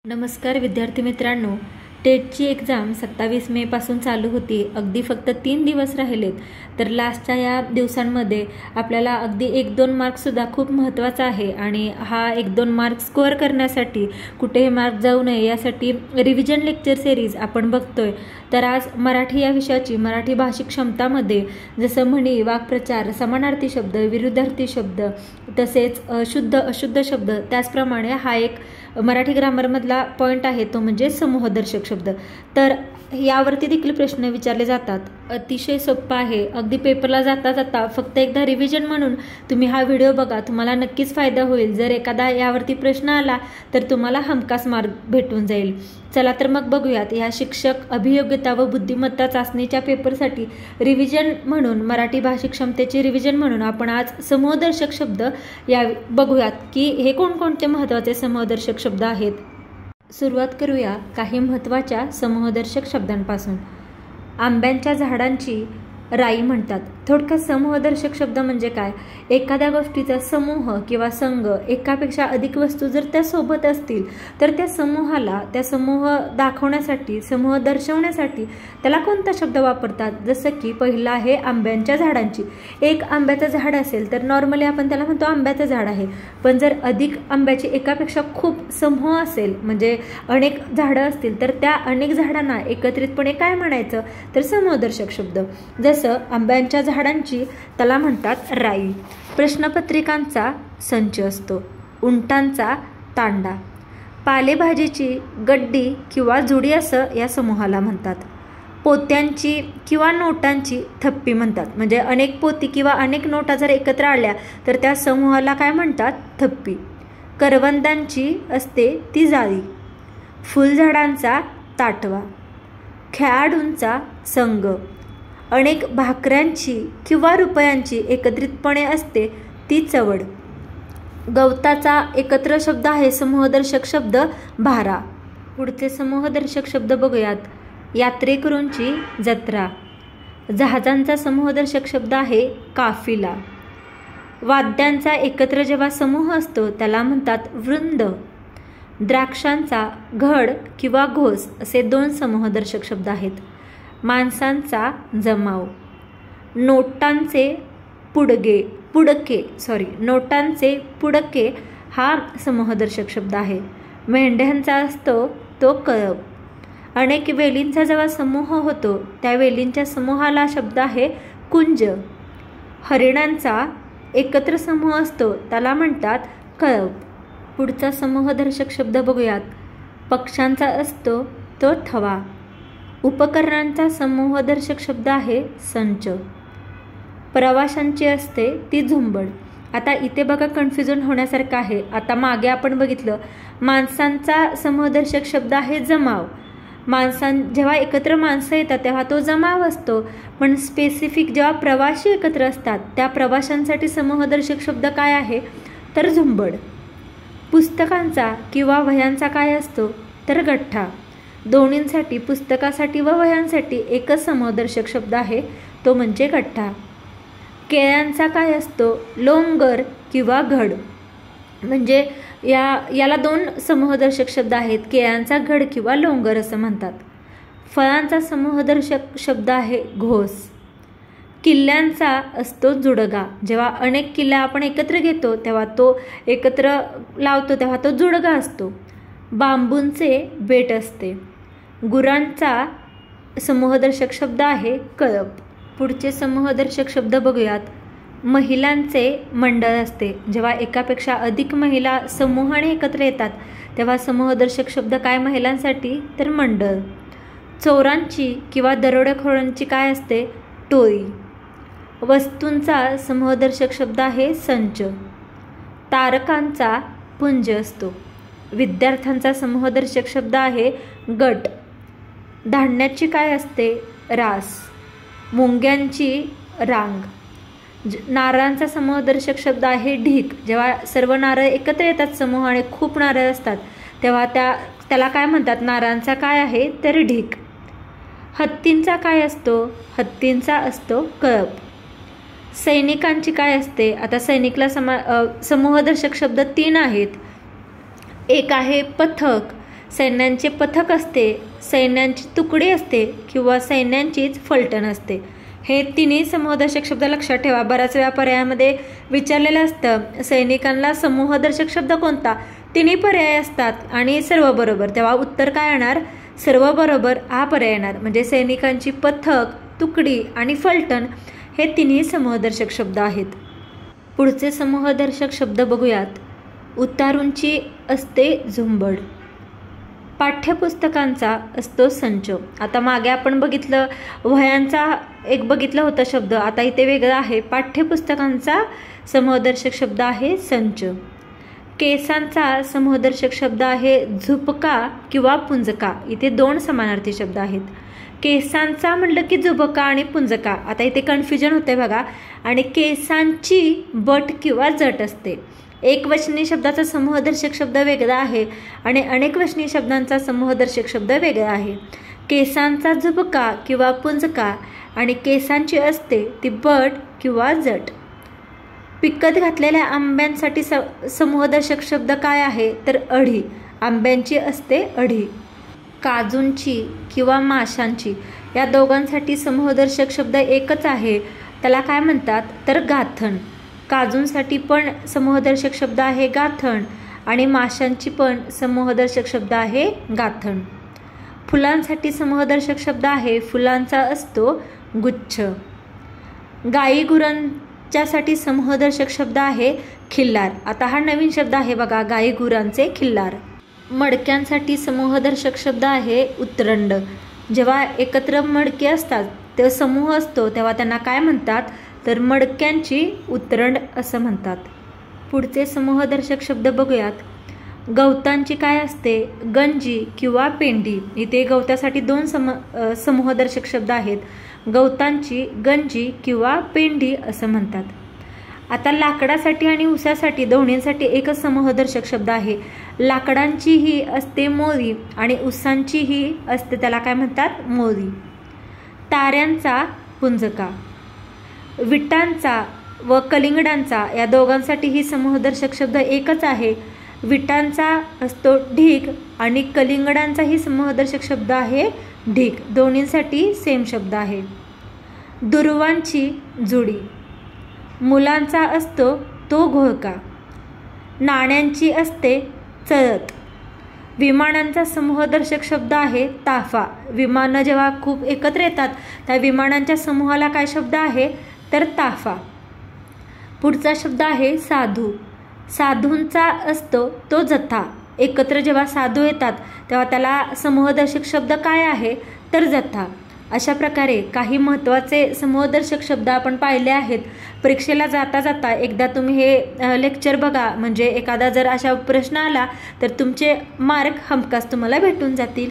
नमस्कार विद्यार्थी मित्रांनो, टेटची एक्झाम 27 मे पासून चालू होती. अगदी फक्त 3 दिवस राहिलेत. तर लास्टच्या या दिवसांमध्ये आपल्याला अगदी 1-2 मार्क्ससुद्धा खूप महत्त्वाचा आहे आणि हा 1-2 मार्क्स स्कोअर करण्यासाठी कुठेही मार्क जाऊ नये यासाठी रिव्हिजन लेक्चर सिरीज आपण बघतोय. तर आज मराठी या विषयाची मराठी भाषिक क्षमतामध्ये जसं म्हणी, वाक्प्रचार, समानार्थी शब्द, विरुद्धार्थी शब्द तसेच शुद्ध अशुद्ध शब्द, त्याचप्रमाणे हा एक मराठी ग्रामरमधला पॉईंट आहे तो म्हणजे समूहदर्शक शब्द. तर यावरती देखील प्रश्न विचारले जातात. अतिशय सोपं आहे. अगदी पेपरला जाता जाता फक्त एकदा रिव्हिजन म्हणून तुम्ही हा व्हिडिओ बघा, तुम्हाला नक्कीच फायदा होईल. जर एखादा यावरती प्रश्न आला तर तुम्हाला हमखास मार्क भेटून जाईल. चला तर मग बघूयात या शिक्षक अभियोग्यता व बुद्धिमत्ता चाचणीच्या पेपरसाठी रिव्हिजन म्हणून, मराठी भाषिक क्षमतेची रिव्हिजन म्हणून आपण आज समूहदर्शक शब्द या बघूयात की हे कोणकोणते महत्त्वाचे समूहदर्शक शब्द आहेत. सुरुवात करूया काही महत्त्वाच्या समूहदर्शक शब्दांपासून. आंब्याच्या झाडांची राई म्हणतात. थोडक्यात समूहदर्शक शब्द म्हणजे काय? एखाद्या गोष्टीचा समूह किंवा संघ, एकापेक्षा अधिक वस्तू जर त्या सोबत असतील तर त्या समूह दाखवण्यासाठी, समूह दर्शवण्यासाठी त्याला कोणता शब्द वापरतात? जसं की पहिला आहे आंब्याच्या झाडांची. एक आंब्याचं झाड असेल तर नॉर्मली आपण त्याला म्हणतो आंब्याचं झाड आहे. पण जर अधिक आंब्याची एकापेक्षा खूप समूह असेल, म्हणजे अनेक झाडं असतील, तर त्या अनेक झाडांना एकत्रितपणे काय म्हणायचं? तर समूहदर्शक शब्द. जसं आंब्याच्या झाडांची त्याला म्हणतात राई. प्रश्नपत्रिकांचा संच असतो. उंटांचा तांडा. पालेभाजीची गड्डी किंवा जुडी असं या समूहाला म्हणतात. पोत्यांची किंवा नोटांची थप्पी म्हणतात. म्हणजे अनेक पोती किंवा अनेक नोटा जर एकत्र आल्या तर त्या समूहाला काय म्हणतात? थप्पी. करवंदांची असते ती जाळी. फुलझाडांचा ताटवा. खेळाडूंचा संघ. अनेक भाकऱ्यांची किंवा रुपयांची एकत्रितपणे असते ती चवड. गवताचा एकत्र शब्द आहे समूहदर्शक शब्द भारा. पुढचे समूहदर्शक शब्द बघूयात. यात्रेकरूंची जत्रा. जहाजांचा समूहदर्शक शब्द आहे काफिला. वाद्यांचा एकत्र जेव्हा समूह असतो त्याला म्हणतात वृंद. द्राक्षांचा घड किंवा घोस असे 2 समूहदर्शक शब्द आहेत. माणसांचा जमाव. नोटांचे पुडके हा समूहदर्शक शब्द आहे. मेंढ्यांचा असतो तो कळप. अनेक वेलींचा जेव्हा समूह होतो त्या वेलींच्या समूहाला शब्द आहे कुंज. हरिणांचा एकत्र समूह असतो त्याला म्हणतात कळप. पुढचा समूहदर्शक शब्द बघूयात. पक्ष्यांचा असतो तो थवा. उपकरणांचा समूहदर्शक शब्द आहे संच. प्रवाशांची असते ती झुंबड. आता इथे बघा कन्फ्युजन होण्यासारखं आहे. आता मागे आपण बघितलं माणसांचा समूहदर्शक शब्द आहे जमाव. जेव्हा एकत्र माणसं येतात तेव्हा तो जमाव असतो. पण स्पेसिफिक जेव्हा प्रवासी एकत्र असतात त्या प्रवाशांसाठी समूहदर्शक शब्द काय आहे? तर झुंबड. पुस्तकांचा किंवा वह्यांचा काय असतो? तर गठ्ठा. दोन्हींसाठी, पुस्तकासाठी व वह्यांसाठी एकच समूहदर्शक शब्द आहे तो म्हणजे गठ्ठा. केळ्यांचा काय असतो? लोंगर किंवा घड. म्हणजे याला 2 समूहदर्शक शब्द आहेत. केळ्यांचा घड किंवा लोंगर असं म्हणतात. फळांचा समूहदर्शक शब्द आहे घोस. किल्ल्यांचा असतो जुडगा. जेव्हा अनेक किल्ल्या आपण एकत्र घेतो तेव्हा तो एकत्र लावतो तेव्हा तो जुडगा असतो. बांबूंचे बेट असते. गुरांचा समूहदर्शक शब्द आहे कळप. पुढचे समूहदर्शक शब्द बघूयात. महिलांचे मंडळ असते. जेव्हा एकापेक्षा अधिक महिला समूहाने एकत्र येतात तेव्हा समूहदर्शक शब्द काय महिलांसाठी? तर मंडळ. चोरांची किंवा दरोडेखोरांची काय असते? टोळी. वस्तूंचा समूहदर्शक शब्द आहे संच. तारकांचा पुंज असतो. विद्यार्थ्यांचा समूहदर्शक शब्द आहे गट. धान्याची काय असते? रास. मुंग्यांची रांग. नारळांचा समूहदर्शक शब्द आहे ढीक. जेव्हा सर्व नारळ एकत्र येतात समूह आणि खूप नारळ असतात तेव्हा त्याला काय म्हणतात? नारळांचा काय आहे? तर ढीक. हत्तींचा काय असतो? हत्तींचा असतो कळप. सैनिकांची काय असते? आता सैनिकला समूहदर्शक शब्द 3 आहेत. एक आहे पथक, सैन्यांचे पथक असते, सैन्यांची तुकडी असते किंवा सैन्यांचीच फलटण असते. हे तिन्ही समूहदर्शक शब्द लक्षात ठेवा. बऱ्याच वेळा पर्यायामध्ये विचारलेलं असतं सैनिकांना समूहदर्शक शब्द कोणता. तिन्ही पर्याय असतात आणि सर्व बरोबर, तेव्हा उत्तर काय येणार, सर्व बरोबर हा पर्याय येणार. म्हणजे सैनिकांची पथक, तुकडी आणि फलटण हे तिन्ही समूहदर्शक शब्द आहेत. पुढचे समूहदर्शक शब्द बघूयात. उतारूंची असते झुंबड. पाठ्यपुस्तकांचा असतो संच. आता मागे आपण बघितलं वह्यांचा एक बघितलं होतं शब्द, आता इथे वेगळा आहे. पाठ्यपुस्तकांचा समूहदर्शक शब्द आहे संच. केसांचा समूहदर्शक शब्द आहे झुपका किंवा पुंजका. इथे दोन समानार्थी शब्द आहेत. केसांचा म्हटलं की झुपका आणि पुंजका, आता इथे कन्फ्युजन होते बघा. आणि केसांची बट किंवा जट असते. एकवचनी शब्दाचा समूहदर्शक शब्द वेगळा आहे आणि अनेकवचनी शब्दांचा समूहदर्शक शब्द वेगळा आहे. केसांचा झुपका किंवा पुंजका आणि केसांची असते ती बट किंवा जट. पिकत घातलेल्या आंब्यांसाठी समूहदर्शक शब्द काय आहे तर अढी. आंब्यांची असते अढी. काजूंची किंवा माशांची या दोघांसाठी समूहदर्शक शब्द एकच आहे, त्याला काय म्हणतात तर गाथण. काजूंसाठी पण समूहदर्शक शब्द आहे गाथण आणि माशांची पण समूहदर्शक शब्द आहे गाथण. फुलांसाठी समूहदर्शक शब्द आहे फुलांचा असतो गुच्छ. गाई गुरांच्यासाठी समूहदर्शक शब्द आहे खिल्लार. आता हा नवीन शब्द आहे बघा, गाई गुरांचे खिल्लार. मडक्यांसाठी समूहदर्शक शब्द आहे उतरंड. जेव्हा एकत्र मडके असतात ते समूह असतो तेव्हा त्यांना काय म्हणतात तर मडक्यांची उतरंड असं म्हणतात. पुढचे समूहदर्शक शब्द बघूयात. गवतांची काय असते गंजी किंवा पेंडी. इथे गवतासाठी दोन समूहदर्शक शब्द आहेत. गवतांची गंजी किंवा पेंडी असं म्हणतात. आता लाकडासाठी आणि उसासाठी दोन्हींसाठी एकच समूहदर्शक शब्द आहे. लाकडांचीही असते मोरी आणि उसांचीही असते, त्याला काय म्हणतात मोरी. ताऱ्यांचा पुंजका. विटांचा व कलिंगडांचा या दोघांसाठीही समूहदर्शक शब्द एकच आहे. विटांचा असतो ढीग आणि कलिंगडांचाही समूहदर्शक शब्द आहे ढीग. दोन्हींसाठी सेम शब्द आहे. दुर्वांची जुडी. मुलांचा असतो तो घोळका. नाण्यांची असते चळत. विमानांचा समूहदर्शक शब्द आहे ताफा. विमानं जेव्हा खूप एकत्र येतात त्या विमानांच्या समूहाला काय शब्द आहे तर ताफा. पुढचा शब्द आहे साधू. साधूंचा असतो तो जथा. एकत्र जेव्हा साधू येतात तेव्हा त्याला समूहदर्शक शब्द काय आहे तर जथा. अशा प्रकारे काही महत्त्वाचे समूहदर्शक शब्द आपण पाहिले आहेत. परीक्षेला जाता जाता एकदा तुम्ही हे लेक्चर बघा, म्हणजे एखादा जर अशा प्रश्न आला तर तुमचे मार्क हमखास तुम्हाला भेटून जातील.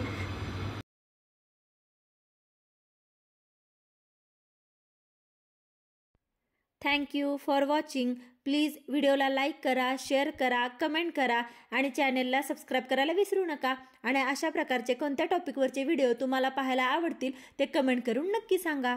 Thank you for watching. प्लीज व्हिडिओला लाईक करा, शेअर करा, कमेंट करा आणि चॅनलला सबस्क्राईब करायला विसरू नका. आणि अशा प्रकारचे कोणत्या टॉपिकवरचे व्हिडिओ तुम्हाला पाहायला आवडतील ते कमेंट करून नक्की सांगा.